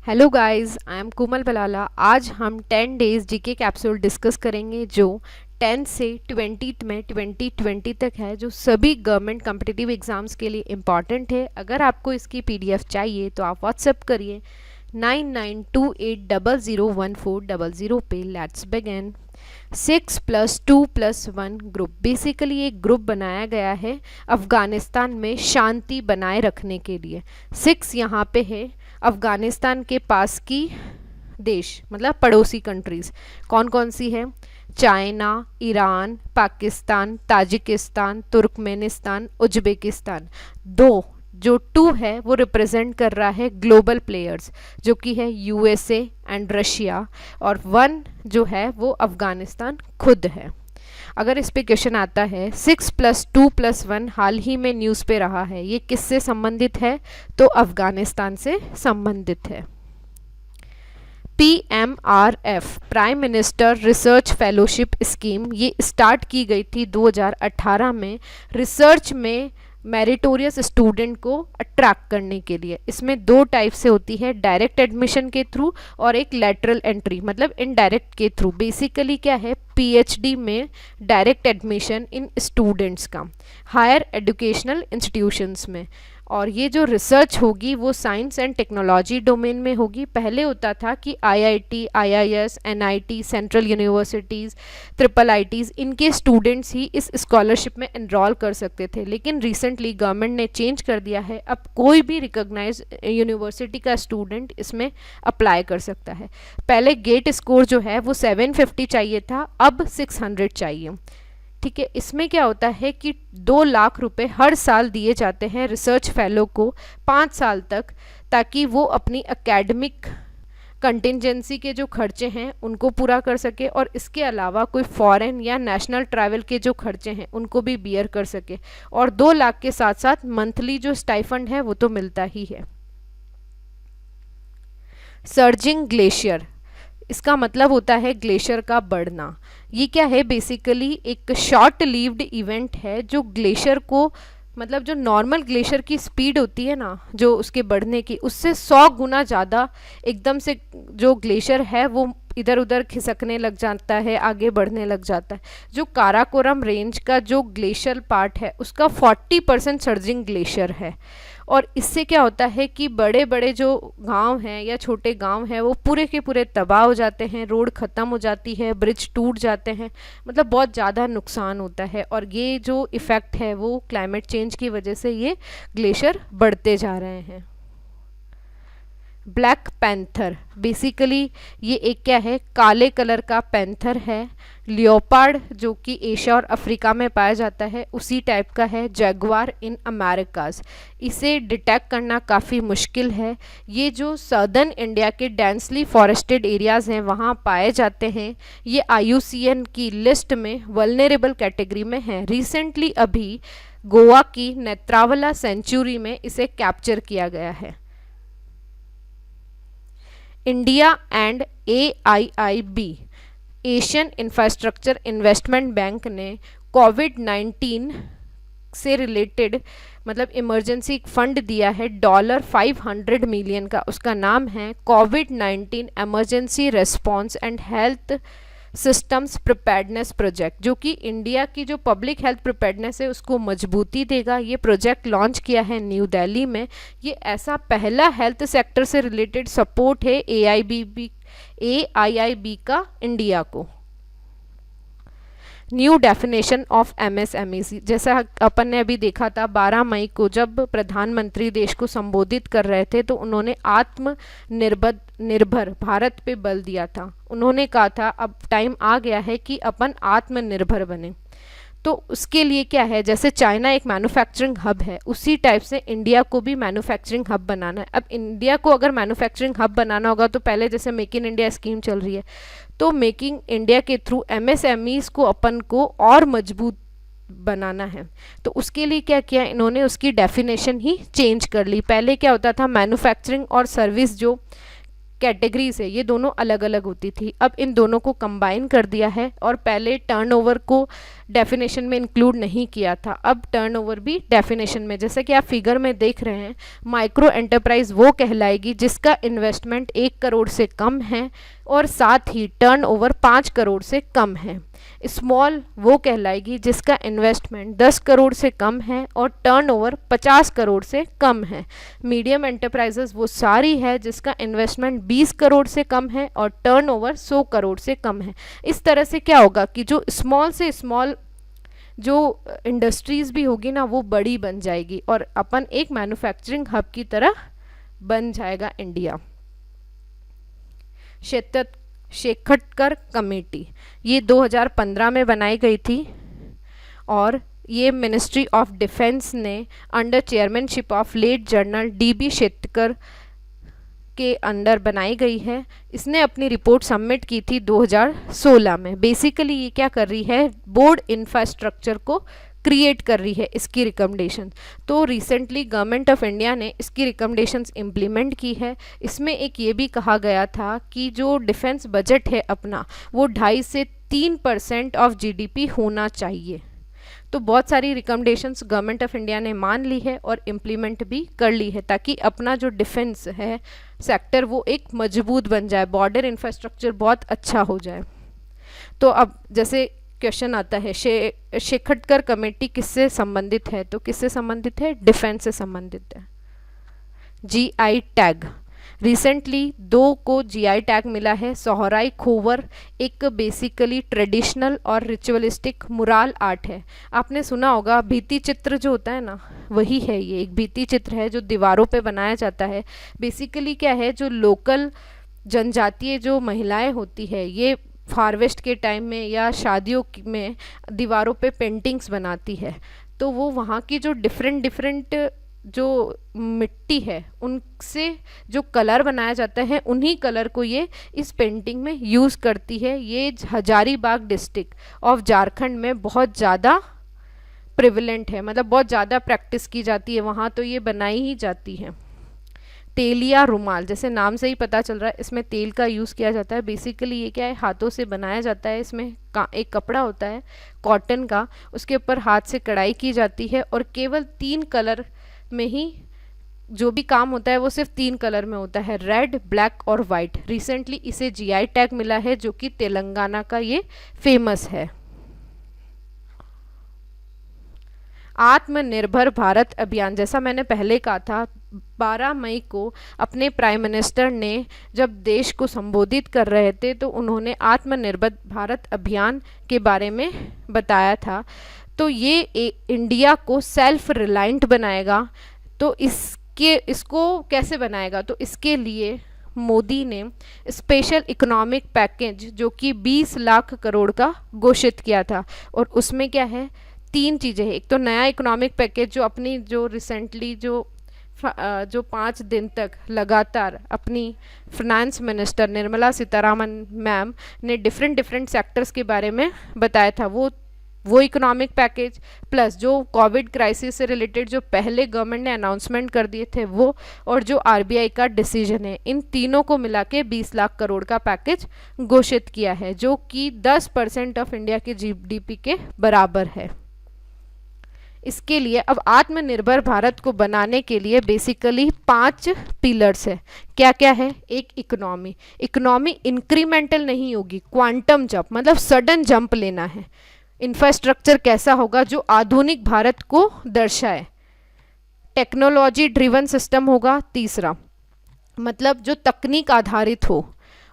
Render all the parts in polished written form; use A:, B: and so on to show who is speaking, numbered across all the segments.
A: Hello guys, I am कोमल बलाला। आज हम 10 days GK capsule discuss करेंगे जो 10 से 20 में 2020 तक है, जो सभी गवर्नमेंट कॉम्पिटिटिव एग्ज़ाम्स के लिए इम्पॉर्टेंट है। अगर आपको इसकी पीडीएफ चाहिए तो आप व्हाट्सएप करिए 9928001400 पे। Let's begin. 6+2+1 ग्रुप, बेसिकली एक ग्रुप बनाया गया है अफ़गानिस्तान में शांति बनाए रखने के लिए। 6 यहाँ पे है अफ़गानिस्तान के पास की देश, मतलब पड़ोसी कंट्रीज़। कौन कौन सी है? China, Iran, Pakistan, Tajikistan, Turkmenistan, Uzbekistan. दो जो 2 है वो रिप्रेजेंट कर रहा है ग्लोबल प्लेयर्स, जो कि है यूएसए एंड रशिया, और 1 जो है वो अफ़गानिस्तान खुद है। अगर इस पे क्वेश्चन आता है 6+2+1 हाल ही में न्यूज़ पे रहा है, ये किससे संबंधित है? तो अफ़गानिस्तान से संबंधित है। PMRF, prime minister research fellowship scheme, ये स्टार्ट की गई थी 2018 में रिसर्च में मेरिटोरियस स्टूडेंट को अट्रैक्ट करने के लिए। इसमें 2 टाइप से होती है, डायरेक्ट एडमिशन के थ्रू और एक लैटरल एंट्री, मतलब इनडायरेक्ट के थ्रू। बेसिकली क्या है, पीएचडी में डायरेक्ट एडमिशन इन स्टूडेंट्स का हायर एजुकेशनल इंस्टीट्यूशंस में। और ये जो रिसर्च होगी वो साइंस एंड टेक्नोलॉजी डोमेन में होगी। पहले होता था कि IIT, IIS, NIT, central universities, triple IITs, इनके स्टूडेंट्स ही इस स्कॉलरशिप में एनरोल कर सकते थे, लेकिन रिसेंटली गवर्नमेंट ने चेंज कर दिया है। अब कोई भी रिकॉग्नाइज यूनिवर्सिटी का स्टूडेंट इसमें अप्लाई कर सकता है। पहले गेट स्कोर जो है वो 750 चाहिए था, अब 600 चाहिए। ठीक है, इसमें क्या होता है कि 2 लाख रुपए हर साल दिए जाते हैं रिसर्च फेलो को 5 साल तक, ताकि वो अपनी एकेडमिक कंटिजेंसी के जो खर्चे हैं उनको पूरा कर सके, और इसके अलावा कोई फॉरेन या नेशनल ट्रैवल के जो खर्चे हैं उनको भी बियर कर सके। और 2 लाख के साथ साथ मंथली जो स्टाइफंड है वो तो मिलता ही है। सर्जिंग ग्लेशियर, इसका मतलब होता है ग्लेशियर का बढ़ना। ये क्या है, बेसिकली एक शॉर्ट लिव्ड इवेंट है जो ग्लेशियर को, मतलब जो नॉर्मल ग्लेशियर की स्पीड होती है ना जो उसके बढ़ने की, उससे 100 गुना ज़्यादा एकदम से जो ग्लेशियर है वो इधर उधर खिसकने लग जाता है, आगे बढ़ने लग जाता है। जो काराकोरम रेंज का जो ग्लेशियर पार्ट है उसका 40% सर्जिंग ग्लेशियर है। और इससे क्या होता है कि बड़े बड़े जो गांव हैं या छोटे गांव हैं वो पूरे के पूरे तबाह हो जाते हैं, रोड ख़त्म हो जाती है, ब्रिज टूट जाते हैं, मतलब बहुत ज़्यादा नुकसान होता है। और ये जो इफ़ेक्ट है वो क्लाइमेट चेंज की वजह से ये ग्लेशियर बढ़ते जा रहे हैं। ब्लैक पैंथर, बेसिकली ये एक क्या है, काले कलर का पैंथर है। लियोपार्ड जो कि एशिया और अफ्रीका में पाया जाता है उसी टाइप का है। जैगुआर इन अमेरिकाज, इसे डिटेक्ट करना काफ़ी मुश्किल है। ये जो सदर्न इंडिया के डेंसली फॉरेस्टेड एरियाज़ हैं वहाँ पाए जाते हैं। ये IUCN की लिस्ट में वल्नरेबल कैटेगरी में है। रिसेंटली अभी गोवा की नेत्रावला सेंचुरी में इसे कैप्चर किया गया है। India and AIIB, Asian infrastructure investment bank ने कोविड-19 से रिलेटेड, मतलब इमरजेंसी फंड दिया है $500 मिलियन का। उसका नाम है कोविड-19 emergency response and health systems preparedness project, जो कि इंडिया की जो पब्लिक हेल्थ प्रिपेयर्डनेस है उसको मजबूती देगा। ये प्रोजेक्ट लॉन्च किया है न्यू दिल्ली में। ये ऐसा पहला हेल्थ सेक्टर से रिलेटेड सपोर्ट है AIIB का इंडिया को। न्यू डेफिनेशन ऑफ MSME, जैसा अपन ने अभी देखा था 12 मई को जब प्रधानमंत्री देश को संबोधित कर रहे थे तो उन्होंने आत्मनिर्भर भारत पे बल दिया था। उन्होंने कहा था अब टाइम आ गया है कि अपन आत्मनिर्भर बने। तो उसके लिए क्या है, जैसे चाइना एक मैन्युफैक्चरिंग हब है उसी टाइप से इंडिया को भी मैन्युफैक्चरिंग हब बनाना है। अब इंडिया को अगर मैन्युफैक्चरिंग हब बनाना होगा तो पहले जैसे मेक इन इंडिया स्कीम चल रही है, तो मेकिंग इंडिया के थ्रू MSMEs को अपन को और मजबूत बनाना है। तो उसके लिए क्या किया इन्होंने, उसकी डेफिनेशन ही चेंज कर ली। पहले क्या होता था, मैन्युफैक्चरिंग और सर्विस जो कैटेगरीज है ये दोनों अलग अलग होती थी, अब इन दोनों को कंबाइन कर दिया है। और पहले टर्नओवर को डेफिनेशन में इंक्लूड नहीं किया था, अब टर्नओवर भी डेफिनेशन में, जैसे कि आप फिगर में देख रहे हैं, माइक्रो एंटरप्राइज वो कहलाएगी जिसका इन्वेस्टमेंट 1 करोड़ से कम है और साथ ही टर्नओवर 5 करोड़ से कम है। स्मॉल वो कहलाएगी जिसका इन्वेस्टमेंट 10 करोड़ से कम है और टर्नओवर 50 करोड़ से कम है। मीडियम एंटरप्राइजेस वो सारी है जिसका इन्वेस्टमेंट 20 करोड़ से कम है और टर्नओवर 100 करोड़ से कम है। इस तरह से क्या होगा कि जो स्मॉल से स्मॉल जो इंडस्ट्रीज़ भी होगी ना वो बड़ी बन जाएगी और अपन एक मैन्युफैक्चरिंग हब की तरह बन जाएगा इंडिया। शेखटकर कमेटी ये 2015 में बनाई गई थी और ये मिनिस्ट्री ऑफ डिफेंस ने under chairmanship of late general DB Shekatkar के अंडर बनाई गई है। इसने अपनी रिपोर्ट सबमिट की थी 2016 में। बेसिकली ये क्या कर रही है, बोर्ड इंफ्रास्ट्रक्चर को क्रिएट कर रही है, इसकी रिकमेंडेशन। तो रिसेंटली गवर्नमेंट ऑफ इंडिया ने इसकी रिकमेंडेशंस इम्प्लीमेंट की है। इसमें एक ये भी कहा गया था कि जो डिफेंस बजट है अपना वो 2.5 से 3% ऑफ GDP होना चाहिए। तो बहुत सारी रिकमेंडेशंस गवर्नमेंट ऑफ इंडिया ने मान ली है और इम्प्लीमेंट भी कर ली है ताकि अपना जो डिफेंस है सेक्टर वो एक मजबूत बन जाए, बॉर्डर इंफ्रास्ट्रक्चर बहुत अच्छा हो जाए। तो अब जैसे क्वेश्चन आता है शेखटकर कमेटी किससे संबंधित है, तो किससे संबंधित है, डिफेंस से संबंधित है। GI टैग रिसेंटली 2 को GI टैग मिला है। सोहराई खोवर एक बेसिकली ट्रेडिशनल और रिचुअलिस्टिक मुराल आर्ट है। आपने सुना होगा भित्ति चित्र जो होता है ना वही है, ये एक भित्ति चित्र है जो दीवारों पे बनाया जाता है। बेसिकली क्या है, जो लोकल जनजातीय जो महिलाएं होती है ये हार्वेस्ट के टाइम में या शादियों में दीवारों पे पेंटिंग्स बनाती है। तो वो वहाँ की जो डिफरेंट जो मिट्टी है उनसे जो कलर बनाया जाता है उन्हीं कलर को ये इस पेंटिंग में यूज़ करती है। ये हजारीबाग डिस्ट्रिक्ट ऑफ झारखंड में बहुत ज़्यादा प्रिविलेंट है, मतलब बहुत ज़्यादा प्रैक्टिस की जाती है वहाँ, तो ये बनाई ही जाती है। तेलिया रुमाल, जैसे नाम से ही पता चल रहा है इसमें तेल का यूज़ किया जाता है। बेसिकली ये क्या है, हाथों से बनाया जाता है। इसमें एक कपड़ा होता है कॉटन का, उसके ऊपर हाथ से कढ़ाई की जाती है और केवल 3 कलर में ही जो भी काम होता है वो सिर्फ 3 कलर में होता है, रेड, ब्लैक और वाइट। रिसेंटली इसे GI टैग मिला है जो कि तेलंगाना का ये फेमस है। आत्मनिर्भर भारत अभियान, जैसा मैंने पहले कहा था 12 मई को अपने प्राइम मिनिस्टर ने जब देश को संबोधित कर रहे थे तो उन्होंने आत्मनिर्भर भारत अभियान के बारे में बताया था। तो ये इंडिया को सेल्फ रिलायंट बनाएगा। तो इसको कैसे बनाएगा, तो इसके लिए मोदी ने स्पेशल इकोनॉमिक पैकेज जो कि 20 लाख करोड़ का घोषित किया था और उसमें क्या है, 3 चीज़ें हैं। एक तो नया इकोनॉमिक पैकेज जो अपनी जो रिसेंटली जो 5 दिन तक लगातार अपनी finance minister Nirmala Sitharaman ma'am ने डिफरेंट सेक्टर्स के बारे में बताया था, वो इकोनॉमिक पैकेज प्लस जो कोविड क्राइसिस से रिलेटेड जो पहले गवर्नमेंट ने अनाउंसमेंट कर दिए थे वो, और जो RBI का डिसीजन है, इन तीनों को मिला के 20 लाख करोड़ का पैकेज घोषित किया है जो कि 10% ऑफ इंडिया के GDP के बराबर है। इसके लिए अब आत्मनिर्भर भारत को बनाने के लिए बेसिकली 5 पिलर्स है। क्या क्या है, एक इकोनॉमी इंक्रीमेंटल नहीं होगी, क्वांटम जंप, मतलब सडन जंप लेना है। इंफ्रास्ट्रक्चर कैसा होगा, जो आधुनिक भारत को दर्शाए। टेक्नोलॉजी ड्रिवन सिस्टम होगा तीसरा, मतलब जो तकनीक आधारित हो।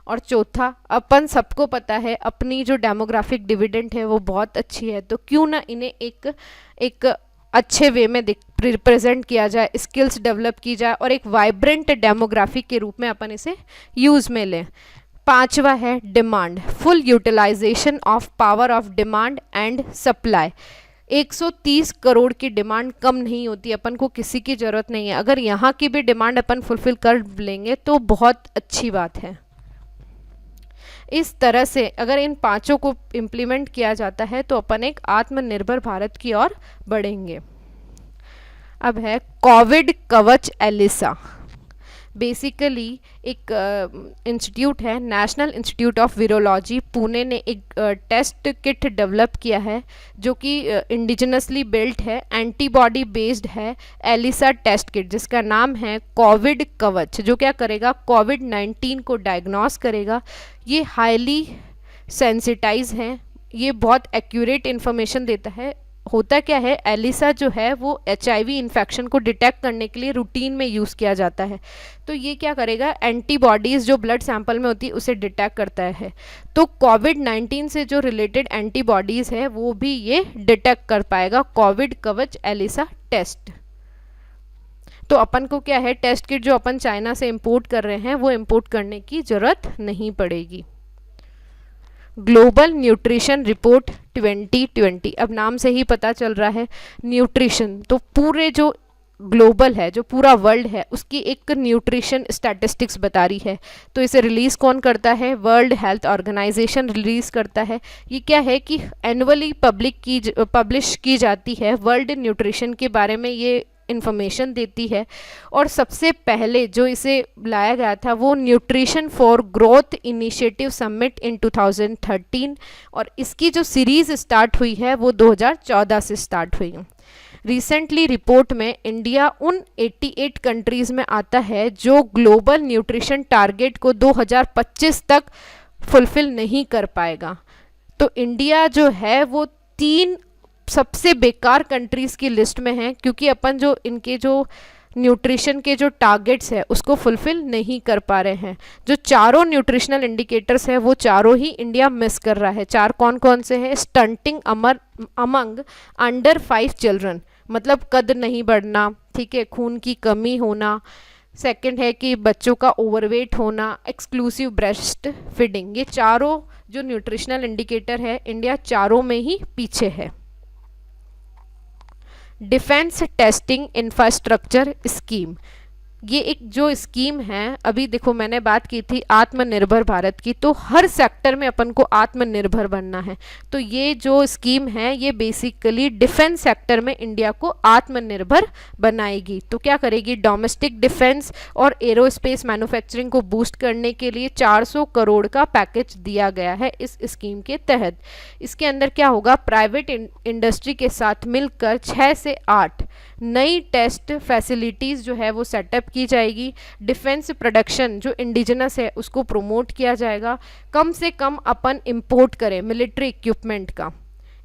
A: और चौथा, अपन सबको पता है अपनी जो डेमोग्राफिक डिविडेंड है वो बहुत अच्छी है, तो क्यों ना इन्हें एक अच्छे वे में रिप्रेजेंट किया जाए, स्किल्स डेवलप की जाए और एक वाइब्रेंट डेमोग्राफिक के रूप में अपन इसे यूज़ में लें। पांचवा है demand, full utilisation of power of demand and supply. 130 crore की डिमांड कम नहीं होती, अपन को किसी की ज़रूरत नहीं है। अगर यहाँ की भी डिमांड अपन फुलफिल कर लेंगे तो बहुत अच्छी बात है। इस तरह से अगर इन पांचों को इम्प्लीमेंट किया जाता है तो अपन एक आत्मनिर्भर भारत की ओर बढ़ेंगे। अब है कोविड कवच एलिसा। बेसिकली एक इंस्टीट्यूट है, national institute of virology Pune ने एक टेस्ट किट डेवलप किया है जो कि इंडिजिनसली बिल्ट है, एंटीबॉडी बेस्ड है, एलिसा टेस्ट किट, जिसका नाम है कोविड कवच, जो क्या करेगा, कोविड-19 को डायग्नोस करेगा। ये हाईली सेंसिटाइज है, ये बहुत एक्यूरेट इन्फॉर्मेशन देता है। होता क्या है, एलिसा जो है वो एचआईवी इन्फेक्शन को डिटेक्ट करने के लिए रूटीन में यूज़ किया जाता है। तो ये क्या करेगा, एंटीबॉडीज़ जो ब्लड सैंपल में होती है उसे डिटेक्ट करता है। तो कोविड-19 से जो रिलेटेड एंटीबॉडीज़ है वो भी ये डिटेक्ट कर पाएगा, कोविड कवच एलिसा टेस्ट। तो अपन को क्या है, टेस्ट किट जो अपन चाइना से इंपोर्ट कर रहे हैं वो इंपोर्ट करने की ज़रूरत नहीं पड़ेगी। ग्लोबल न्यूट्रिशन रिपोर्ट 2020, अब नाम से ही पता चल रहा है न्यूट्रिशन, तो पूरे जो ग्लोबल है, जो पूरा वर्ल्ड है, उसकी एक न्यूट्रिशन स्टैटिस्टिक्स बता रही है। तो इसे रिलीज़ कौन करता है, वर्ल्ड हेल्थ ऑर्गेनाइजेशन रिलीज़ करता है। ये क्या है कि एनुअली पब्लिश की जाती है, वर्ल्ड न्यूट्रिशन के बारे में ये इंफॉर्मेशन देती है। और सबसे पहले जो इसे लाया गया था वो nutrition for growth initiative summit in 2013, और इसकी जो सीरीज़ स्टार्ट हुई है वो 2014 से स्टार्ट हुई। रिसेंटली रिपोर्ट में इंडिया उन 88 कंट्रीज़ में आता है जो ग्लोबल न्यूट्रिशन टारगेट को 2025 तक फुलफिल नहीं कर पाएगा। तो इंडिया जो है वो 3 सबसे बेकार कंट्रीज़ की लिस्ट में है, क्योंकि अपन जो इनके जो न्यूट्रिशन के जो टारगेट्स है उसको फुलफिल नहीं कर पा रहे हैं। जो चारों न्यूट्रिशनल इंडिकेटर्स है वो चारों ही इंडिया मिस कर रहा है। 4 कौन कौन से हैं, स्टंटिंग अमंग अंडर 5 चिल्ड्रन, मतलब कद नहीं बढ़ना, ठीक है, खून की कमी होना। सेकंड है कि बच्चों का ओवरवेट होना, एक्सक्लूसिव ब्रेस्ट फीडिंग। ये चारों जो न्यूट्रिशनल इंडिकेटर है इंडिया चारों में ही पीछे है। डिफेंस टेस्टिंग इंफ्रास्ट्रक्चर स्कीम, ये एक जो स्कीम है, अभी देखो मैंने बात की थी आत्मनिर्भर भारत की, तो हर सेक्टर में अपन को आत्मनिर्भर बनना है। तो ये जो स्कीम है ये बेसिकली डिफेंस सेक्टर में इंडिया को आत्मनिर्भर बनाएगी। तो क्या करेगी, डोमेस्टिक डिफेंस और एरोस्पेस मैन्युफैक्चरिंग को बूस्ट करने के लिए 400 करोड़ का पैकेज दिया गया है इस स्कीम के तहत। इसके अंदर क्या होगा, प्राइवेट इंडस्ट्री के साथ मिलकर 6 से 8 नई टेस्ट फैसिलिटीज़ जो है वो सेटअप की जाएगी। डिफेंस प्रोडक्शन जो इंडिजिनस है उसको प्रमोट किया जाएगा। कम से कम अपन इंपोर्ट करें मिलिट्री इक्विपमेंट का,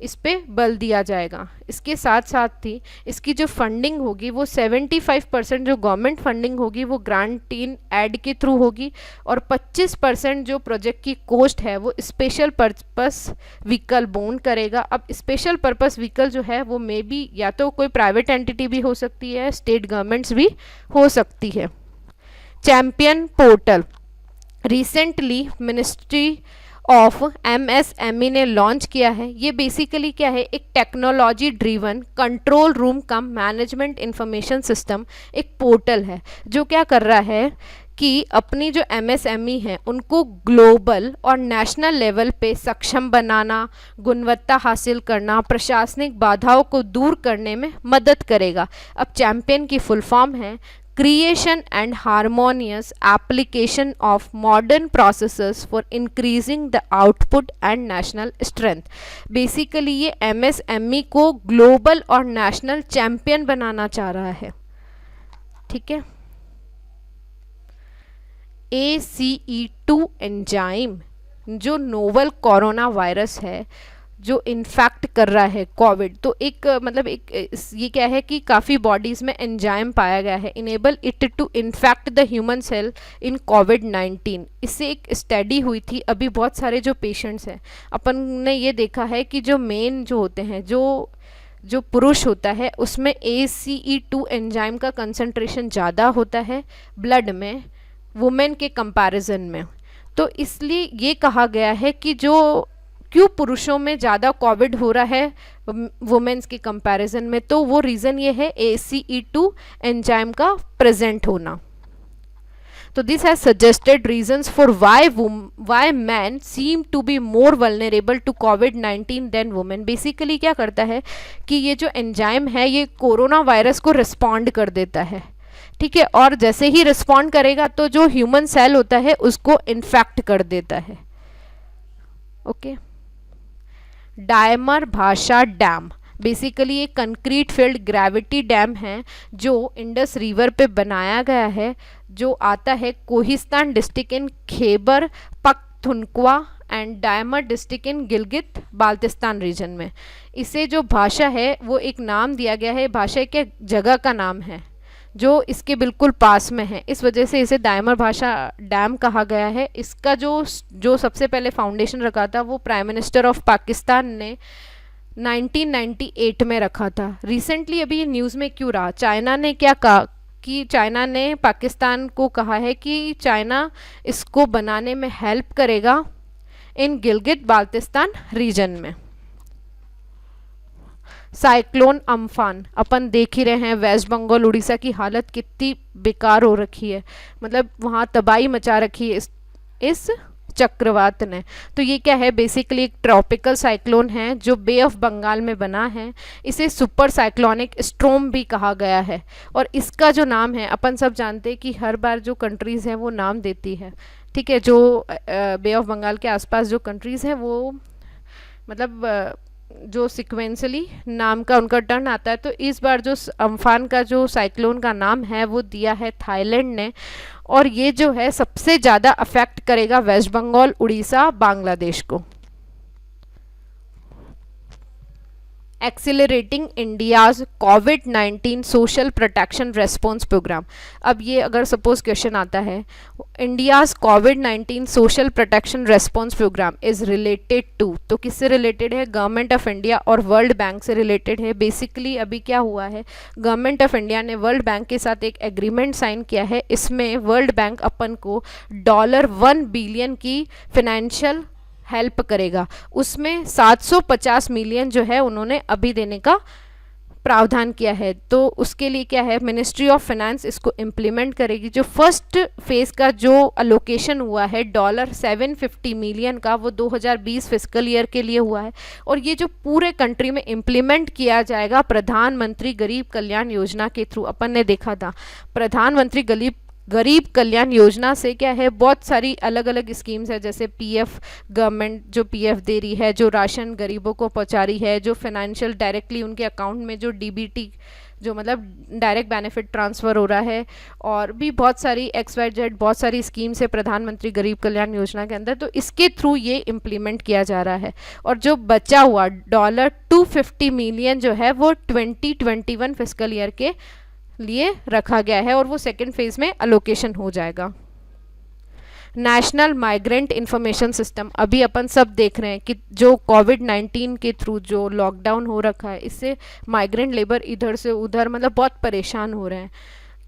A: इस पे बल दिया जाएगा। इसके साथ साथ ही इसकी जो फंडिंग होगी वो 75% जो गवर्नमेंट फंडिंग होगी वो ग्रांट इन एड के थ्रू होगी, और 25% जो प्रोजेक्ट की कॉस्ट है वो स्पेशल पर्पस व्हीकल बोन करेगा। अब स्पेशल पर्पस व्हीकल जो है वो मे बी या तो कोई प्राइवेट एंटिटी भी हो सकती है, स्टेट गवर्नमेंट्स भी हो सकती है। Champion portal recently ministry of MSME ने लॉन्च किया है। ये बेसिकली क्या है, एक technology driven control room cum management information system, एक पोर्टल है जो क्या कर रहा है कि अपनी जो एमएसएमई हैं उनको ग्लोबल और नेशनल लेवल पे सक्षम बनाना, गुणवत्ता हासिल करना, प्रशासनिक बाधाओं को दूर करने में मदद करेगा। अब चैंपियन की फुल फॉर्म है creation and harmonious application of modern processes for increasing the output and national strength। Basically ये MSME को ग्लोबल और नेशनल चैंपियन बनाना चाह रहा है, ठीक है। ACE2 एंजाइम जो नोवल कोरोना वायरस है जो इन्फेक्ट कर रहा है कोविड, तो एक मतलब एक ये क्या है कि काफ़ी बॉडीज़ में एंजाइम पाया गया है, enable it to infect the human cell in कोविड-19। इससे एक स्टडी हुई थी। अभी बहुत सारे जो पेशेंट्स हैं अपन ने ये देखा है कि जो मेन जो होते हैं जो पुरुष होता है उसमें ACE2 एंजाइम का कंसंट्रेशन ज़्यादा होता है ब्लड में वुमेन के कंपैरिजन में। तो इसलिए ये कहा गया है कि जो क्यों पुरुषों में ज़्यादा कोविड हो रहा है वुमेन्स के कंपैरिजन में, तो वो रीज़न ये है ACE2 एंजाइम का प्रेजेंट होना। तो this has suggested reasons for why man seem to be more vulnerable to कोविड-19 देन वुमेन। बेसिकली क्या करता है कि ये जो एंजाइम है ये कोरोना वायरस को रिस्पॉन्ड कर देता है, ठीक है, और जैसे ही रिस्पॉन्ड करेगा तो जो ह्यूमन सेल होता है उसको इन्फेक्ट कर देता है। ओके, डायमर भाषा डैम बेसिकली एक कंक्रीट फिल्ड ग्रेविटी डैम है जो इंडस रिवर पे बनाया गया है, जो आता है Kohistan district in Khyber Pakhtunkhwa and Diamer district in Gilgit Baltistan region में। इसे जो भाषा है वो एक नाम दिया गया है, भाषा के जगह का नाम है जो इसके बिल्कुल पास में है, इस वजह से इसे डायमर भाषा डैम कहा गया है। इसका जो सबसे पहले फाउंडेशन रखा था वो प्राइम मिनिस्टर ऑफ पाकिस्तान ने 1998 में रखा था। रिसेंटली अभी ये न्यूज़ में क्यों रहा, चाइना ने क्या कहा कि चाइना ने पाकिस्तान को कहा है कि चाइना इसको बनाने में हेल्प करेगा इन गिलगित बाल्टिस्तान रीजन में। साइक्लोन अम्फान अपन देख ही रहे हैं, वेस्ट बंगाल उड़ीसा की हालत कितनी बेकार हो रखी है, मतलब वहाँ तबाही मचा रखी है इस चक्रवात ने। तो ये क्या है, बेसिकली एक ट्रॉपिकल साइक्लोन है जो बे ऑफ बंगाल में बना है। इसे सुपर साइक्लोनिक स्ट्रोम भी कहा गया है, और इसका जो नाम है अपन सब जानते हैं कि हर बार जो कंट्रीज़ हैं वो नाम देती है, ठीक है। जो बे ऑफ बंगाल के आसपास जो कंट्रीज़ हैं वो मतलब जो सिक्वेंसली नाम का उनका टर्न आता है, तो इस बार जो अम्फान का जो साइक्लोन का नाम है वो दिया है थाईलैंड ने, और ये जो है सबसे ज़्यादा अफेक्ट करेगा वेस्ट बंगाल, उड़ीसा, बांग्लादेश को। एक्सिलरेटिंग इंडियाज कोविड-19 सोशल प्रोटेक्शन रेस्पॉन्स प्रोग्राम। अब ये अगर सपोज क्वेश्चन आता है, इंडियाज कोविड-19 social protection response programme is related to, तो किससे रिलेटेड है, गवर्नमेंट ऑफ इंडिया और वर्ल्ड बैंक से रिलेटेड है। बेसिकली अभी क्या हुआ है, गवर्नमेंट ऑफ इंडिया ने वर्ल्ड बैंक के साथ एक एग्रीमेंट साइन किया है। इसमें वर्ल्ड बैंक अपन को $1 बिलियन की फिनेंशियल हेल्प करेगा, उसमें 750 मिलियन जो है उन्होंने अभी देने का प्रावधान किया है। तो उसके लिए क्या है, मिनिस्ट्री ऑफ फाइनेंस इसको इम्प्लीमेंट करेगी। जो फर्स्ट फेज़ का जो अलोकेशन हुआ है $750 मिलियन का, वो 2020 फिस्कल ईयर के लिए हुआ है, और ये जो पूरे कंट्री में इम्प्लीमेंट किया जाएगा प्रधानमंत्री गरीब कल्याण योजना के थ्रू। अपन ने देखा था प्रधानमंत्री गरीब कल्याण योजना से क्या है, बहुत सारी अलग अलग स्कीम्स है, जैसे पीएफ, गवर्नमेंट जो पीएफ दे रही है, जो राशन गरीबों को पहुंचा रही है, जो फाइनेंशियल डायरेक्टली उनके अकाउंट में जो डीबीटी जो मतलब डायरेक्ट बेनिफिट ट्रांसफ़र हो रहा है, और भी बहुत सारी XYZ बहुत सारी स्कीम्स है प्रधानमंत्री गरीब कल्याण योजना के अंदर। तो इसके थ्रू ये इम्प्लीमेंट किया जा रहा है, और जो बचा हुआ $250 मिलियन जो है वो 2021 फिस्कल ईयर के लिए रखा गया है, और वो सेकेंड फेज में अलोकेशन हो जाएगा। नेशनल माइग्रेंट इंफॉर्मेशन सिस्टम, अभी अपन सब देख रहे हैं कि जो कोविड-19 के थ्रू जो लॉकडाउन हो रखा है, इससे माइग्रेंट लेबर इधर से उधर मतलब बहुत परेशान हो रहे हैं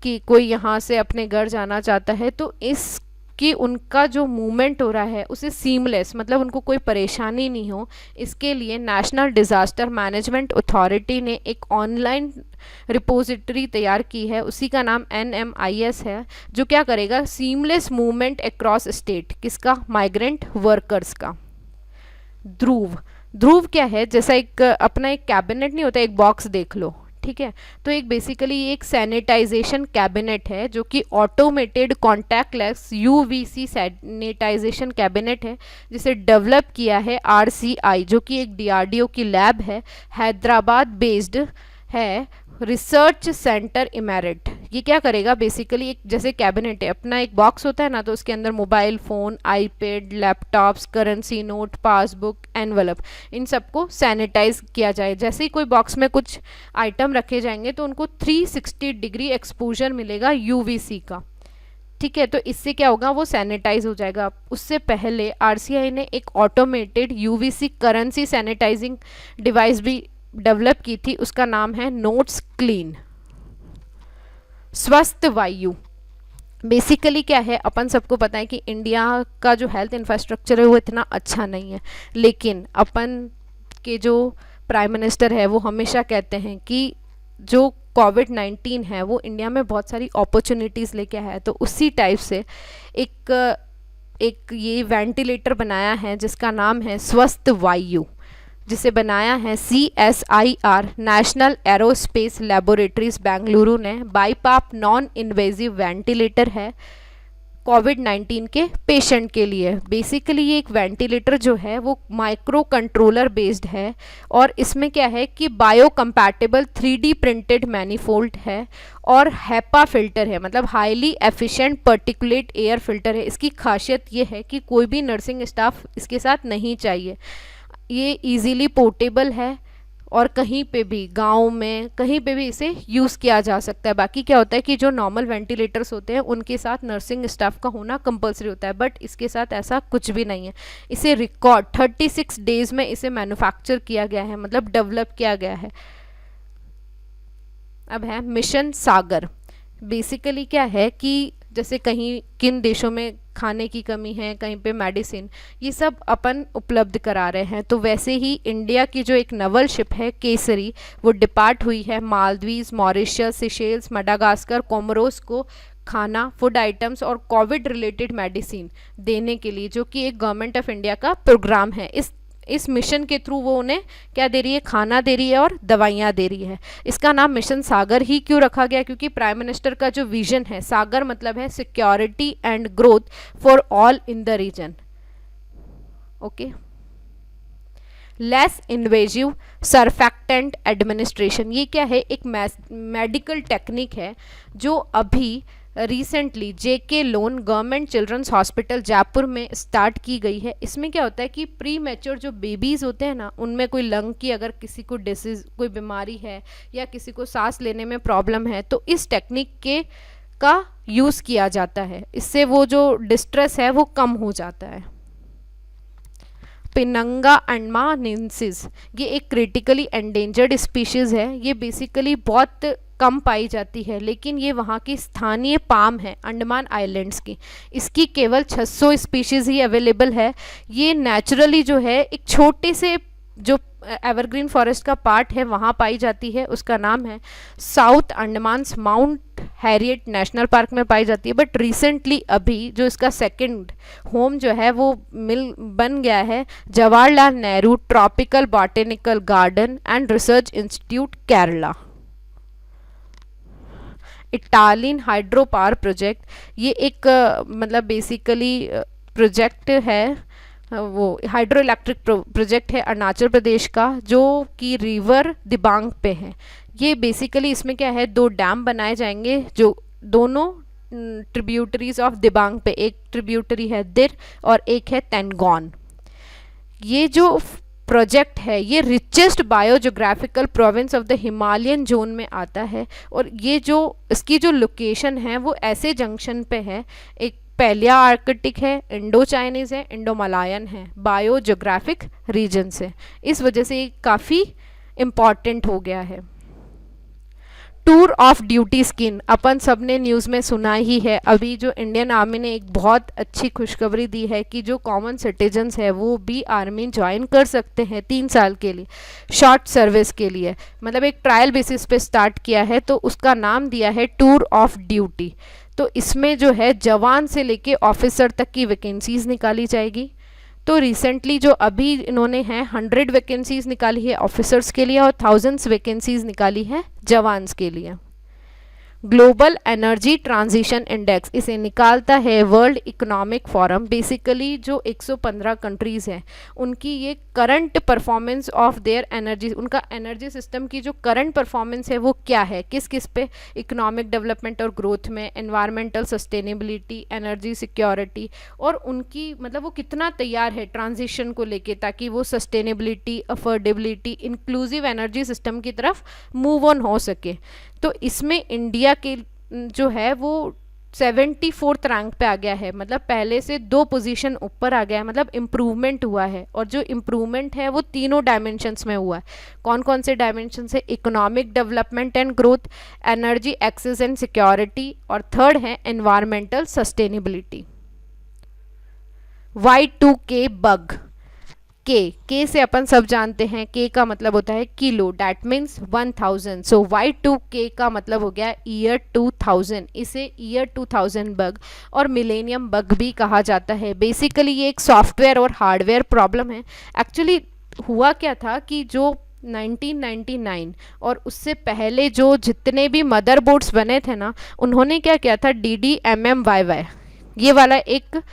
A: कि कोई यहाँ से अपने घर जाना चाहता है, तो इस कि उनका जो मूवमेंट हो रहा है उसे सीमलेस, मतलब उनको कोई परेशानी नहीं हो, इसके लिए नेशनल डिज़ास्टर मैनेजमेंट अथॉरिटी ने एक ऑनलाइन रिपोजिटरी तैयार की है, उसी का नाम NMIS है, जो क्या करेगा, सीमलेस मूवमेंट अक्रॉस स्टेट, किसका, माइग्रेंट वर्कर्स का। ध्रुव क्या है, जैसा एक अपना एक कैबिनेट नहीं होता, एक बॉक्स देख लो, ठीक है। तो एक बेसिकली एक सैनिटाइजेशन कैबिनेट है जो कि automated contactless UVC sanitisation cabinet है, जिसे डेवलप किया है RCI, जो कि एक DRDO की लैब है, हैदराबाद बेस्ड है, रिसर्च सेंटर इमेरिट। ये क्या करेगा, बेसिकली एक जैसे कैबिनेट है, अपना एक बॉक्स होता है ना, तो उसके अंदर mobile phone, iPad, laptops, currency note, passbook, envelope, इन सबको सैनिटाइज किया जाए। जैसे ही कोई बॉक्स में कुछ आइटम रखे जाएंगे तो उनको 360 डिग्री एक्सपोजर मिलेगा UVC का, ठीक है। तो इससे क्या होगा, वो सैनिटाइज हो जाएगा। उससे पहले RCI ने एक automated UVC currency sanitising device भी डेवलप की थी, उसका नाम है नोट्स क्लीन। स्वस्थ वायु, बेसिकली क्या है, अपन सबको पता है कि इंडिया का जो हेल्थ इंफ्रास्ट्रक्चर है वो इतना अच्छा नहीं है, लेकिन अपन के जो प्राइम मिनिस्टर है वो हमेशा कहते हैं कि जो कोविड-19 है वो इंडिया में बहुत सारी अपॉर्चुनिटीज़ लेके आया है। तो उसी टाइप से एक ये वेंटिलेटर बनाया है जिसका नाम है स्वस्थ वायु। जिसे बनाया है CSIR national aerospace laboratories Bengaluru ने, बाईपाप नॉन इन्वेजिव वेंटिलेटर है कोविड-19 के पेशेंट के लिए। बेसिकली ये एक वेंटिलेटर जो है वो माइक्रो कंट्रोलर बेस्ड है और इसमें क्या है कि bio compatible 3D printed manifold है और हैपा फिल्टर है, मतलब highly efficient particulate air filter है। इसकी खासियत ये है कि कोई भी नर्सिंग स्टाफ इसके साथ नहीं चाहिए। ये इजीली पोर्टेबल है और कहीं पे भी गांव में कहीं पे भी इसे यूज़ किया जा सकता है। बाकी क्या होता है कि जो नॉर्मल वेंटिलेटर्स होते हैं उनके साथ नर्सिंग स्टाफ का होना कंपलसरी होता है, बट इसके साथ ऐसा कुछ भी नहीं है। इसे रिकॉर्ड 36 डेज में इसे मैन्युफैक्चर किया गया है, मतलब डेवलप किया गया है। अब है मिशन सागर। बेसिकली क्या है कि जैसे कहीं किन देशों में खाने की कमी है, कहीं पे मेडिसिन, ये सब अपन उपलब्ध करा रहे हैं। तो वैसे ही इंडिया की जो एक नवल शिप है केसरी, वो डिपार्ट हुई है Maldives, Mauritius, Seychelles, Madagascar, Comoros को खाना, फूड आइटम्स और कोविड रिलेटेड मेडिसिन देने के लिए, जो कि एक गवर्नमेंट ऑफ इंडिया का प्रोग्राम है। इस मिशन के थ्रू वो उन्हें क्या दे रही है, खाना दे रही है और दवाइयाँ दे रही है। इसका नाम मिशन सागर ही क्यों रखा गया, क्योंकि प्राइम मिनिस्टर का जो विजन है, सागर मतलब है security and growth for all in the region. Okay, less invasive surfactant administration, ये क्या है, एक मेडिकल टेक्निक है जो अभी recently JK Lon government children's hospital Jaipur में स्टार्ट की गई है। इसमें क्या होता है कि प्री मैच्योर जो बेबीज़ होते हैं ना, उनमें कोई लंग की अगर किसी को डिसीज, कोई बीमारी है या किसी को सांस लेने में प्रॉब्लम है, तो इस टेक्निक के का यूज़ किया जाता है। इससे वो जो डिस्ट्रेस है वो कम हो जाता है। पिनंगा अंडमानेंसिस, ये एक क्रिटिकली एंडेंजर्ड स्पीशीज़ है। ये बेसिकली बहुत कम पाई जाती है, लेकिन ये वहाँ की स्थानीय पाम है अंडमान आइलैंड्स की। इसकी केवल 600 स्पीशीज़ ही अवेलेबल है। ये नेचुरली जो है एक छोटे से जो एवरग्रीन फॉरेस्ट का पार्ट है वहाँ पाई जाती है। उसका नाम है south Andaman mount Harriet national park में पाई जाती है। बट रिसेंटली अभी जो इसका सेकंड होम जो है वो बन गया है Jawaharlal Nehru tropical botanical garden and research institute Kerala. Italian hydro power project, ये एक मतलब बेसिकली प्रोजेक्ट है, वो हाइड्रो इलेक्ट्रिक प्रोजेक्ट है अरुणाचल प्रदेश का, जो कि रिवर दिबांग पे है। ये बेसिकली इसमें क्या है, 2 डैम बनाए जाएंगे जो दोनों ट्रिब्यूटरीज ऑफ दिबांग पे, एक ट्रिब्यूटरी है दिर और एक है तेनगोन। ये जो प्रोजेक्ट है ये richest biogeographical province of the Himalayan zone में आता है और ये जो इसकी जो लोकेशन है वो ऐसे जंक्शन पे है, एक पैलिया आर्कटिक है, इंडो चाइनीज़ है, इंडो मलायन है, बायोजोग्राफिक रीजन से। इस वजह से ये काफ़ी इम्पॉर्टेंट हो गया है। टूर ऑफ ड्यूटी स्कीम, अपन सब ने न्यूज़ में सुना ही है। अभी जो इंडियन आर्मी ने एक बहुत अच्छी खुशखबरी दी है कि जो कॉमन सिटीजन्स है वो भी आर्मी ज्वाइन कर सकते हैं 3 साल के लिए शॉर्ट सर्विस के लिए, मतलब एक ट्रायल बेसिस पे स्टार्ट किया है। तो उसका नाम दिया है टूर ऑफ ड्यूटी। तो इसमें जो है जवान से लेके ऑफिसर तक की वैकेंसीज निकाली जाएगी। तो रिसेंटली जो अभी इन्होंने हैं 100 वैकेंसीज निकाली है ऑफिसर्स के लिए और 1000 वैकेंसीज निकाली है जवान्स के लिए। ग्लोबल एनर्जी ट्रांजिशन इंडेक्स, इसे निकालता है वर्ल्ड इकोनॉमिक फोरम। बेसिकली जो 115 कंट्रीज़ हैं उनकी ये current performance of their energy, उनका एनर्जी सिस्टम की जो करंट परफॉर्मेंस है वो क्या है, किस किस पे, इकोनॉमिक डेवलपमेंट और ग्रोथ में, एनवायरमेंटल सस्टेनेबिलिटी, एनर्जी सिक्योरिटी, और उनकी मतलब वो कितना तैयार है ट्रांजिशन को लेके ताकि वो sustainability, affordability, inclusive energy system की तरफ मूव ऑन हो सके। तो इसमें इंडिया के जो है वो 74th रैंक पे आ गया है, मतलब पहले से 2 पोजीशन ऊपर आ गया है, मतलब इम्प्रूवमेंट हुआ है। और जो इम्प्रूवमेंट है वो तीनों डायमेंशंस में हुआ है। कौन कौन से डायमेंशंस है, economic development and growth, energy access and security, और थर्ड है एनवायरमेंटल सस्टेनेबिलिटी। Y2K बग, के से अपन सब जानते हैं, के का मतलब होता है kilo, that means 1000। So Y2K का मतलब हो गया ईयर 2000। इसे ईयर 2000 बग और मिलेनियम बग भी कहा जाता है। बेसिकली ये एक सॉफ्टवेयर और हार्डवेयर प्रॉब्लम है। एक्चुअली हुआ क्या था कि जो 1999 और उससे पहले जो जितने भी मदरबोर्ड्स बने थे ना, उन्होंने क्या किया था, DDMMYY ये वाला एक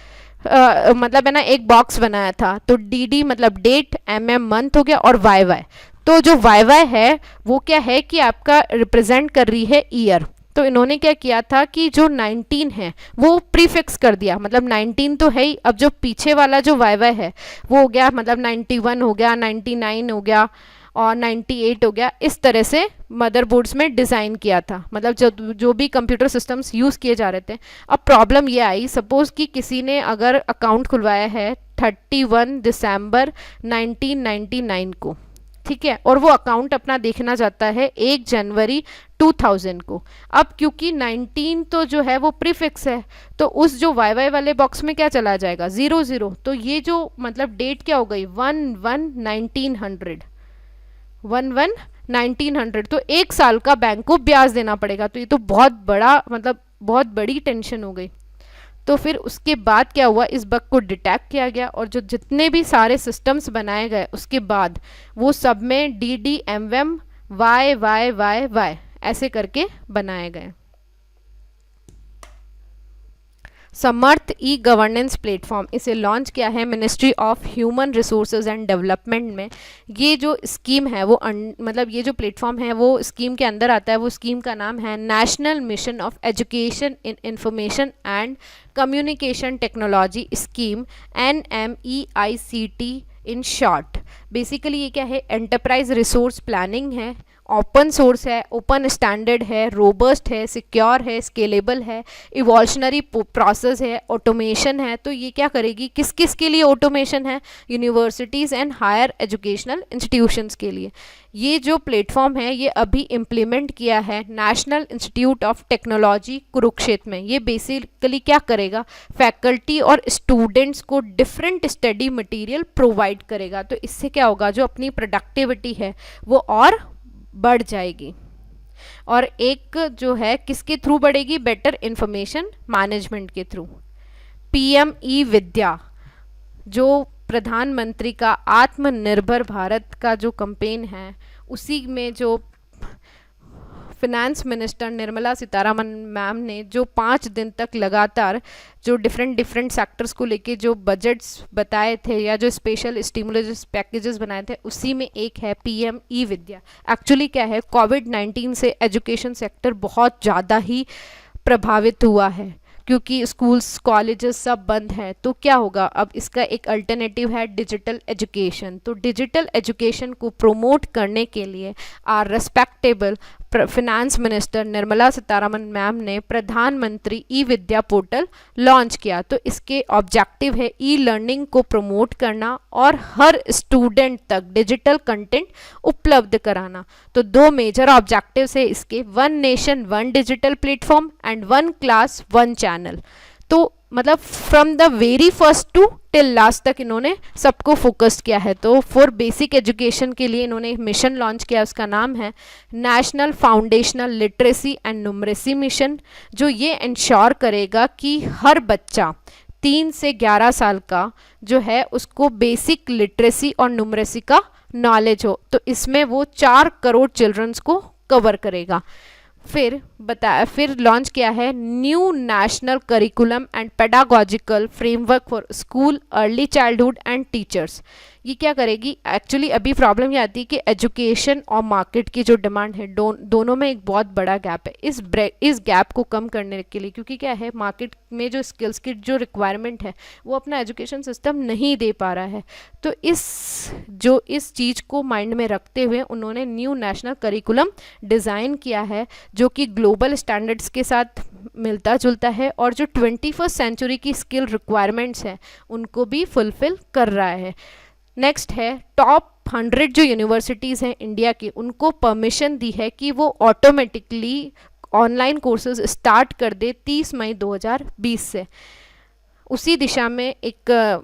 A: मतलब है ना एक बॉक्स बनाया था। तो DD मतलब डेट, MM मंथ हो गया, और YY, तो जो YY है वो क्या है कि आपका रिप्रेजेंट कर रही है ईयर। तो इन्होंने क्या किया था कि जो 19 है वो प्रीफिक्स कर दिया, मतलब 19 तो है ही, अब जो पीछे वाला जो YY है वो हो गया मतलब 91 हो गया, 99 हो गया और 98 हो गया। इस तरह से मदरबोर्ड्स में डिज़ाइन किया था, मतलब जो भी कंप्यूटर सिस्टम्स यूज़ किए जा रहे थे। अब प्रॉब्लम ये आई, सपोज़ कि किसी ने अगर अकाउंट खुलवाया है 31 दिसंबर 1999 को, ठीक है, और वो अकाउंट अपना देखना चाहता है 1 जनवरी 2000 को। अब क्योंकि 19 तो जो है वो प्रीफिक्स है, तो उस जो YY वाले बॉक्स में क्या चला जाएगा, 00। तो ये जो मतलब डेट क्या हो गई, 11/1900, तो एक साल का बैंक को ब्याज देना पड़ेगा। तो ये तो बहुत बड़ा, मतलब बहुत बड़ी टेंशन हो गई। तो फिर उसके बाद क्या हुआ, इस बग को डिटेक्ट किया गया, और जो जितने भी सारे सिस्टम्स बनाए गए उसके बाद वो सब में DDMMYYYY ऐसे करके बनाए गए। समर्थ ई गवर्नेंस प्लेटफॉर्म, इसे लॉन्च किया है ministry of human resources and development में। ये जो स्कीम है वो मतलब ये जो प्लेटफॉर्म है वो स्कीम के अंदर आता है। वो स्कीम का नाम है national mission of education in information and communication technology scheme, NMEICT in short. Basically ये क्या है, एंटरप्राइज रिसोर्स प्लानिंग है, ओपन सोर्स है, ओपन स्टैंडर्ड है, रोबस्ट है, सिक्योर है, स्केलेबल है, इवोल्यूशनरी प्रोसेस है, ऑटोमेशन है। तो ये क्या करेगी, किस किस के लिए ऑटोमेशन है, universities and higher educational institutions के लिए। ये जो प्लेटफॉर्म है ये अभी इम्प्लीमेंट किया है national institute of technology Kurukshetra में। ये बेसिकली क्या करेगा, फैकल्टी और स्टूडेंट्स को डिफरेंट स्टडी मटेरियल प्रोवाइड करेगा। तो इससे क्या होगा, जो अपनी प्रोडक्टिविटी है वो और बढ़ जाएगी। और एक जो है किसके थ्रू बढ़ेगी, बेटर इंफॉर्मेशन मैनेजमेंट के थ्रू। PM ई विद्या, जो प्रधानमंत्री का आत्मनिर्भर भारत का जो कैंपेन है, उसी में जो finance minister Nirmala Sitharaman ma'am ने जो 5 दिन तक लगातार जो डिफरेंट सेक्टर्स को लेके जो बजट्स बताए थे या जो स्पेशल स्टिमुलस पैकेजेस बनाए थे, उसी में एक है PM ई विद्या। एक्चुअली क्या है, कोविड-19 से एजुकेशन सेक्टर बहुत ज़्यादा ही प्रभावित हुआ है, क्योंकि स्कूल्स कॉलेजेस सब बंद हैं। तो क्या होगा, अब इसका एक अल्टरनेटिव है डिजिटल एजुकेशन। तो डिजिटल एजुकेशन को प्रमोट करने के लिए our respectable finance minister Nirmala Sitharaman ma'am ने प्रधानमंत्री ई विद्या पोर्टल लॉन्च किया। तो इसके ऑब्जेक्टिव है ई लर्निंग को प्रमोट करना और हर स्टूडेंट तक डिजिटल कंटेंट उपलब्ध कराना। तो 2 मेजर ऑब्जेक्टिव्स है इसके, 1 nation 1 digital platform and 1 class 1 channel. तो मतलब from the very first to till last तक इन्होंने सबको फोकस किया है। तो फॉर बेसिक एजुकेशन के लिए इन्होंने मिशन लॉन्च किया, उसका नाम है national foundational literacy and numeracy mission, जो ये इंश्योर करेगा कि हर बच्चा 3 से 11 साल का जो है उसको बेसिक लिटरेसी और न्यूमरेसी का नॉलेज हो। तो इसमें वो 4 करोड़ चिल्ड्रंस को कवर करेगा। फिर लॉन्च किया है new national curriculum and pedagogical framework for school early childhood and teachers. ये क्या करेगी, एक्चुअली अभी प्रॉब्लम ये आती है कि एजुकेशन और मार्केट की जो डिमांड है दोनों में एक बहुत बड़ा गैप है। इस गैप को कम करने के लिए, क्योंकि क्या है मार्केट में जो स्किल्स की जो रिक्वायरमेंट है वो अपना एजुकेशन सिस्टम नहीं दे पा रहा है। तो इस चीज़ को माइंड में रखते हुए उन्होंने न्यू नेशनल करिकुलम डिज़ाइन किया है, जो कि ग्लोबल स्टैंडर्ड्स के साथ मिलता जुलता है और जो 21st सेंचुरी की स्किल रिक्वायरमेंट्स हैं उनको भी फुलफिल कर रहा है। नेक्स्ट है टॉप 100 जो यूनिवर्सिटीज़ हैं इंडिया की, उनको परमिशन दी है कि वो ऑटोमेटिकली ऑनलाइन कोर्सेज स्टार्ट कर दे 30 मई 2020 से। उसी दिशा में एक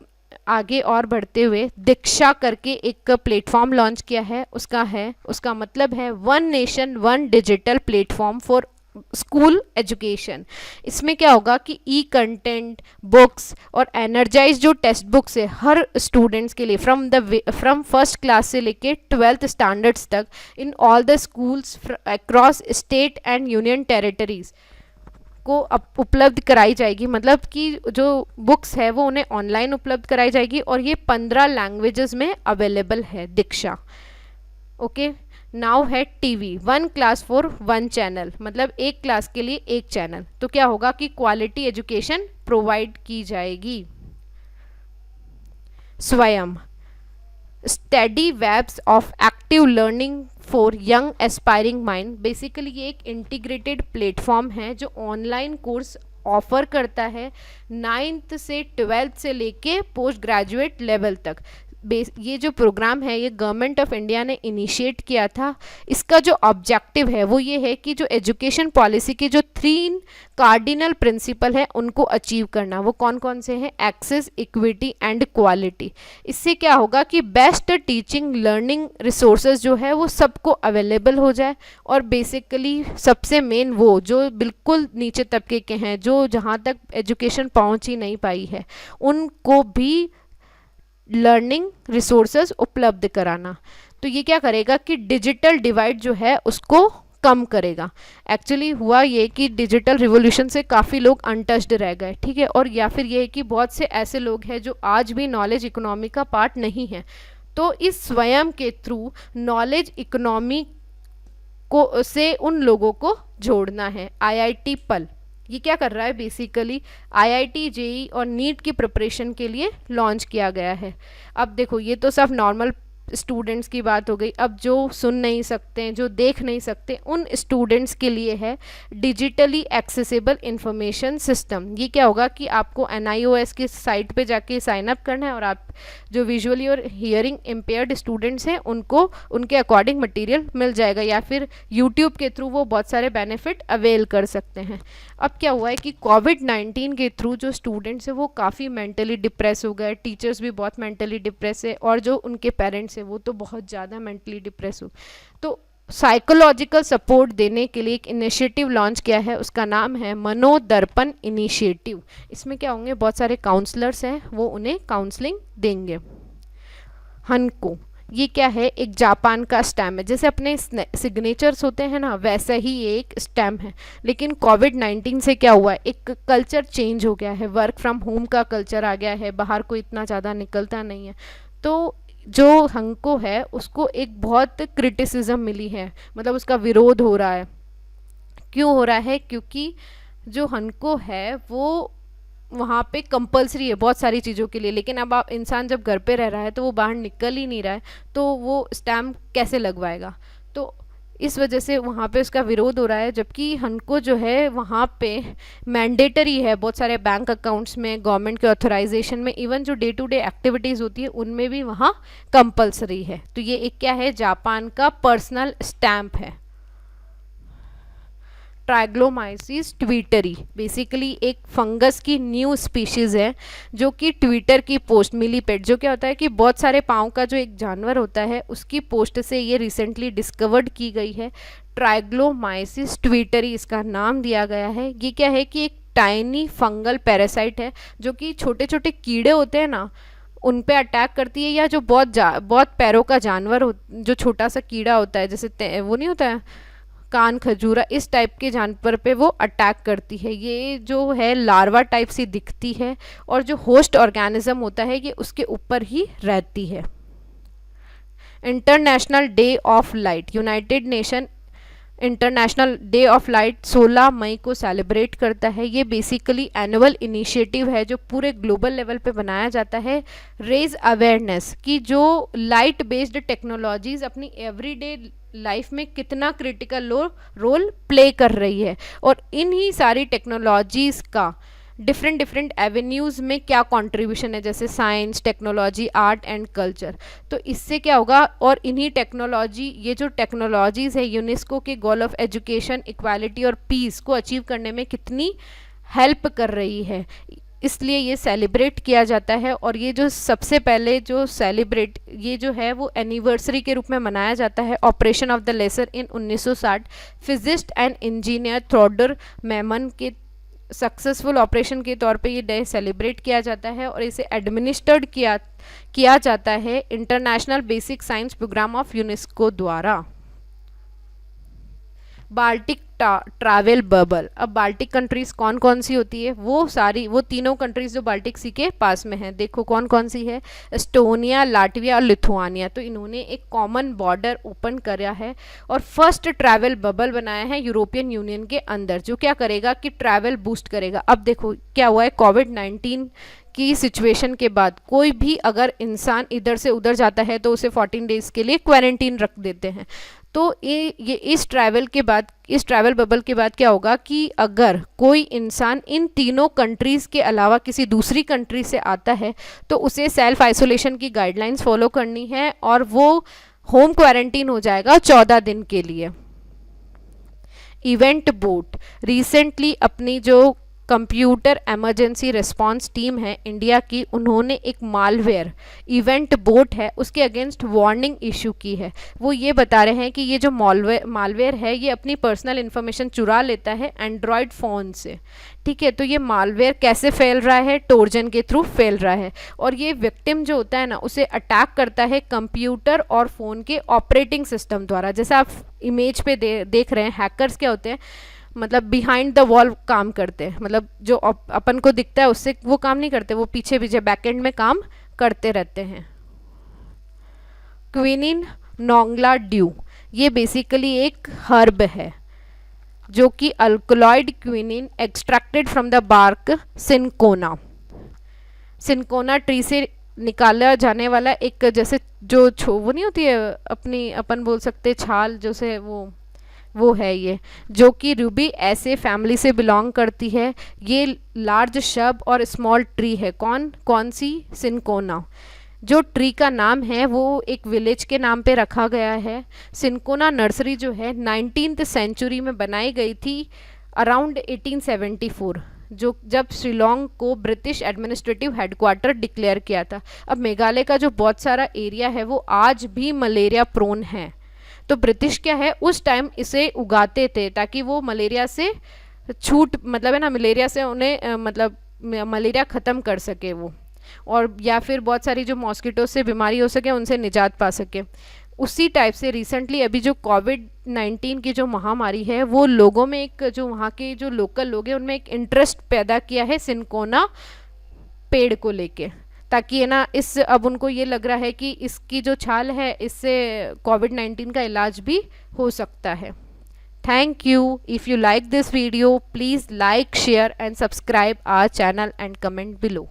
A: आगे और बढ़ते हुए दीक्षा करके एक प्लेटफॉर्म लॉन्च किया है। उसका मतलब है 1 nation 1 digital platform for school education. इसमें क्या होगा कि ई कंटेंट बुक्स और एनर्जाइज जो टेक्स्ट बुक्स है हर स्टूडेंट्स के लिए फ्रॉम फर्स्ट क्लास से लेके 12th स्टैंडर्ड्स तक in all the schools across state and union territories को उपलब्ध कराई जाएगी। मतलब कि जो बुक्स है वो उन्हें ऑनलाइन उपलब्ध कराई जाएगी और ये 15 लैंग्वेजेस में अवेलेबल है दीक्षा। ओके, नाउ है टीवी, 1 क्लास फॉर 1 चैनल, मतलब एक क्लास के लिए एक चैनल। तो क्या होगा कि क्वालिटी एजुकेशन प्रोवाइड की जाएगी। Swayam, study webs of active learning for young aspiring mind. Basically ये एक इंटीग्रेटेड प्लेटफॉर्म है जो ऑनलाइन कोर्स ऑफर करता है 9th से 12th से लेके पोस्ट ग्रेजुएट लेवल तक। ये जो प्रोग्राम है ये गवर्नमेंट ऑफ इंडिया ने इनिशिएट किया था। इसका जो ऑब्जेक्टिव है वो ये है कि जो एजुकेशन पॉलिसी के जो 3 कार्डिनल प्रिंसिपल है उनको अचीव करना। वो कौन कौन से हैं? Access, equity and quality. इससे क्या होगा कि बेस्ट टीचिंग लर्निंग रिसोर्सेज जो है वो सबको अवेलेबल हो जाए और बेसिकली सबसे मेन वो जो बिल्कुल नीचे तबके के हैं, जो जहाँ तक एजुकेशन पहुँच ही नहीं पाई है, उनको भी लर्निंग रिसोर्सेज उपलब्ध कराना। तो ये क्या करेगा कि डिजिटल डिवाइड जो है उसको कम करेगा। एक्चुअली हुआ ये कि डिजिटल रिवॉल्यूशन से काफ़ी लोग अनटच्ड रह गए, ठीक है, और या फिर ये है कि बहुत से ऐसे लोग हैं जो आज भी नॉलेज इकोनॉमी का पार्ट नहीं है। तो इस स्वयं के थ्रू नॉलेज इकोनॉमी को से उन लोगों को जोड़ना है। आईआईटी पल ये क्या कर रहा है? बेसिकली आईआईटी जेईई और नीट की प्रिपरेशन के लिए लॉन्च किया गया है। अब देखो ये तो सब नॉर्मल स्टूडेंट्स की बात हो गई। अब जो सुन नहीं सकते, जो देख नहीं सकते, उन स्टूडेंट्स के लिए है डिजिटली एक्सेसिबल इंफॉर्मेशन सिस्टम। ये क्या होगा कि आपको NIOS की साइट पे जाके साइन अप करना है और आप जो विजुअली और हियरिंग इम्पेयर्ड स्टूडेंट्स हैं उनको उनके अकॉर्डिंग मटेरियल मिल जाएगा, या फिर यूट्यूब के थ्रू वो बहुत सारे बेनिफिट अवेल कर सकते हैं। अब क्या हुआ है कि कोविड-19 के थ्रू जो स्टूडेंट्स हैं वो काफ़ी मेंटली डिप्रेस हो गए, टीचर्स भी बहुत मेंटली डिप्रेस है और जो उनके पेरेंट्स हैं वो तो बहुत ज़्यादा मेंटली डिप्रेस हो। तो साइकोलॉजिकल सपोर्ट देने के लिए एक इनिशिएटिव लॉन्च किया है, उसका नाम है मनोदर्पण इनिशिएटिव। इसमें क्या होंगे, बहुत सारे काउंसलर्स हैं, वो उन्हें काउंसलिंग देंगे। हनको ये क्या है? एक जापान का स्टैम्प है। जैसे अपने सिग्नेचर्स होते हैं ना, वैसा ही ये एक स्टैम्प है। लेकिन कोविड-19 से क्या हुआ है, एक कल्चर चेंज हो गया है, वर्क फ्रॉम होम का कल्चर आ गया है, बाहर कोई इतना ज़्यादा निकलता नहीं है। तो जो हंको है उसको एक बहुत क्रिटिसिज्म मिली है, मतलब उसका विरोध हो रहा है। क्यों हो रहा है? क्योंकि जो हंको है वो वहाँ पे कंपलसरी है बहुत सारी चीज़ों के लिए, लेकिन अब आप इंसान जब घर पे रह रहा है तो वो बाहर निकल ही नहीं रहा है, तो वो स्टैम्प कैसे लगवाएगा? तो इस वजह से वहाँ पे उसका विरोध हो रहा है। जबकि हनको जो है वहाँ पे मैंडेटरी है, बहुत सारे बैंक अकाउंट्स में, गवर्नमेंट के ऑथराइजेशन में, इवन जो डे टू डे एक्टिविटीज़ होती है उनमें भी वहाँ कंपलसरी है। तो ये एक क्या है? जापान का पर्सनल स्टैम्प है। ट्राइग्लोमाइसिस ट्विटरी बेसिकली एक फंगस की न्यू स्पीशीज़ है जो कि ट्विटर की पोस्ट, मिलीपेड, जो क्या होता है कि बहुत सारे पाँव का जो एक जानवर होता है उसकी पोस्ट से ये रिसेंटली डिस्कवर्ड की गई है। ट्राइग्लोमाइसिस ट्विटरी इसका नाम दिया गया है। ये क्या है कि एक टाइनी फंगल पैरासाइट है जो कि छोटे छोटे कीड़े होते हैं ना उन पे अटैक करती है, या जो बहुत पैरों का जानवर हो, जो छोटा सा कीड़ा होता है, जैसे वो नहीं होता है कान खजूरा, इस टाइप के जानवर पे वो अटैक करती है। ये जो है लार्वा टाइप सी दिखती है और जो होस्ट ऑर्गेनिज्म होता है ये उसके ऊपर ही रहती है। International day of light, United nation international day of light 16 मई को सेलिब्रेट करता है। ये बेसिकली एनुअल इनिशिएटिव है जो पूरे ग्लोबल लेवल पे बनाया जाता है, रेज अवेयरनेस कि जो लाइट बेस्ड टेक्नोलॉजीज अपनी एवरीडे लाइफ में कितना क्रिटिकल रोल प्ले कर रही है और इन्हीं सारी टेक्नोलॉजीज़ का डिफरेंट एवेन्यूज़ में क्या कंट्रीब्यूशन है, जैसे science, technology, art and culture. तो इससे क्या होगा, और इन्हीं टेक्नोलॉजी, ये जो टेक्नोलॉजीज़ है यूनेस्को के गोल ऑफ एजुकेशन, इक्वालिटी और पीस को अचीव करने में कितनी हेल्प कर रही है। इसलिए ये सेलिब्रेट किया जाता है। और ये जो सबसे पहले जो सेलिब्रेट ये जो है वो एनिवर्सरी के रूप में मनाया जाता है operation of the laser in 1960 physicist and engineer Theodore Maiman के सक्सेसफुल ऑपरेशन के तौर पे ये डे सेलिब्रेट किया जाता है। और इसे एडमिनिस्टर्ड किया जाता है international basic science programme of UNESCO द्वारा। Baltic travel bubble. अब बाल्टिक कंट्रीज कौन कौन सी होती है, वो तीनों कंट्रीज जो बाल्टिक सी के पास में हैं, देखो कौन कौन सी है, एस्टोनिया, लाटविया और लिथुआनिया। तो इन्होंने एक कॉमन बॉर्डर ओपन करा है और फर्स्ट ट्रैवल बबल बनाया है यूरोपियन यूनियन के अंदर, जो क्या करेगा कि ट्रैवल बूस्ट करेगा। अब देखो क्या हुआ है, कोविड-19 की सिचुएशन के बाद कोई भी अगर इंसान इधर से उधर जाता है तो उसे 14 डेज के लिए क्वारंटीन रख देते हैं। तो ये इस ट्रैवल बबल के बाद क्या होगा कि अगर कोई इंसान इन तीनों कंट्रीज़ के अलावा किसी दूसरी कंट्री से आता है तो उसे सेल्फ आइसोलेशन की गाइडलाइंस फॉलो करनी है और वो होम क्वारंटीन हो जाएगा 14 दिन के लिए। इवेंट बोट रिसेंटली अपनी जो कंप्यूटर इमरजेंसी रिस्पांस टीम है इंडिया की, उन्होंने एक मालवेयर इवेंट बोट है उसके अगेंस्ट वार्निंग इशू की है। वो ये बता रहे हैं कि ये जो मालवेयर है ये अपनी पर्सनल इन्फॉर्मेशन चुरा लेता है एंड्रॉयड फ़ोन से, ठीक है। तो ये मालवेयर कैसे फैल रहा है, ट्रोजन के थ्रू फैल रहा है। और ये विक्टिम जो होता है ना उसे अटैक करता है कंप्यूटर और फ़ोन के ऑपरेटिंग सिस्टम द्वारा। जैसे आप इमेज पे देख रहे हैं, हैकर्स क्या होते हैं, मतलब बिहाइंड द वॉल काम करते हैं, मतलब जो अपन को दिखता है उससे वो काम नहीं करते, वो पीछे पीछे बैकएंड में काम करते रहते हैं। क्विनिन नोंगला ड्यू, ये बेसिकली एक हर्ब है जो कि alkaloid quinine extracted from the bark cinchona tree से निकाला जाने वाला एक, जैसे जो वो नहीं होती है अपनी, अपन बोल सकते छाल जो से वो है ये, जो कि रूबी ऐसे फैमिली से बिलोंग करती है। ये लार्ज शब और स्मॉल ट्री है। कौन सी, सिनकोना। जो ट्री का नाम है वो एक विलेज के नाम पे रखा गया है। सिनकोना नर्सरी जो है 19th सेंचुरी में बनाई गई थी अराउंड 1874, जो जब शिलोंग को ब्रिटिश एडमिनिस्ट्रेटिव हेडक्वार्टर डिक्लेयर किया था। अब मेघालय का जो बहुत सारा एरिया है वो आज भी मलेरिया प्रोन है, तो ब्रिटिश क्या है उस टाइम इसे उगाते थे ताकि वो मलेरिया से मतलब है ना, मलेरिया से उन्हें मतलब मलेरिया ख़त्म कर सके वो, और या फिर बहुत सारी जो मॉस्किटो से बीमारी हो सके उनसे निजात पा सके। उसी टाइप से रिसेंटली अभी जो कोविड-19 की जो महामारी है वो लोगों में एक, जो वहाँ के जो लोकल लोग हैं उनमें एक इंटरेस्ट पैदा किया है सिनकोना पेड़ को लेके, ताकि है ना इस अब उनको ये लग रहा है कि इसकी जो छाल है इससे कोविड-19 का इलाज भी हो सकता है। Thank you. If you like this video please like, share and subscribe our channel and comment below.